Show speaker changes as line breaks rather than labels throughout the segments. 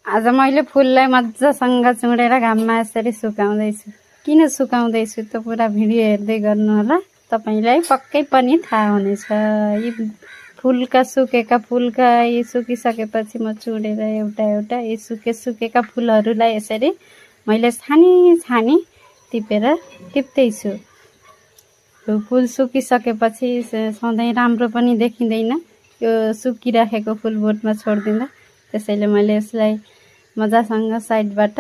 आज मैले फुललाई मजासँग चुडेर घाममा यसरी सुकाउँदैछु। किन सुकाउँदैछु त पुरा भिडियो हेर्दै गर्नु होला, तपाईलाई पक्कै पनि थाहा हुनेछ। यी फुलका सुकेका फुलका यी सुकिसकेपछि म चुडेर एउटा एउटा यी सुकेका फुलहरूलाई यसरी मैले छानी टिप्दैछु। फुल सुकिसकेपछि सधैँ राम्रो पनि देखिँदैन, यो सुकिराखेको फुल बोटमा छोडिदिँदा। त्यसैले मैले यसलाई मजासँग साइडबाट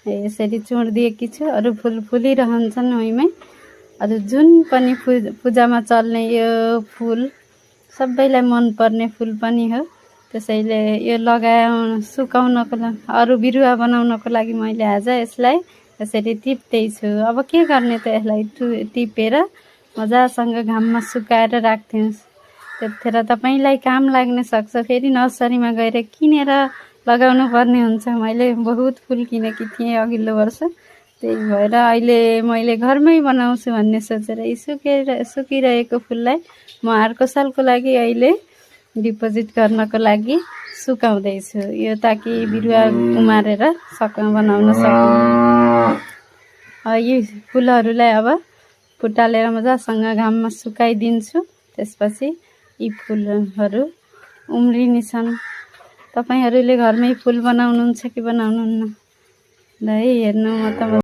यसरी चुडिदिएकी छु। अरू फुल फुलिरहन्छन् उहीमै। अरू जुन पनि पूजामा चल्ने यो फुल सबैलाई मनपर्ने फुल पनि हो। त्यसैले यो सुकाउनको लागि अरू बिरुवा बनाउनको लागि मैले आज यसलाई यसरी टिप्दैछु। अब के गर्ने त, यसलाई टिपेर मजासँग घाममा सुकाएर राख्दिनुहोस्। त्यतिखेर तपाईलाई काम लाग्न सक्छ। फेरि नर्सरीमा गएर किनेर लगाउनु पर्ने हुन्छ। मैले बहुत फुल किनेकी थिएँ अघिल्लो वर्ष, त्यही भएर अहिले मैले घरमै बनाउँछु भन्ने सोचेर यी सुकिरहेको फुललाई म अर्को सालको लागि अहिले डिपोजिट गर्नको लागि सुकाउँदैछु। यो ताकि बिरुवा उमारेर बनाउन सकौँ। यी फुलहरूलाई अब फुटालेर मजासँग घाममा सुकाइदिन्छु। त्यसपछि यी फुलहरू उम्रिनेछन्। तपाईहरूले घरमै फुल बनाउनुहुन्छ कि बनाउनुहुन्न? ल है हेर्नु, म त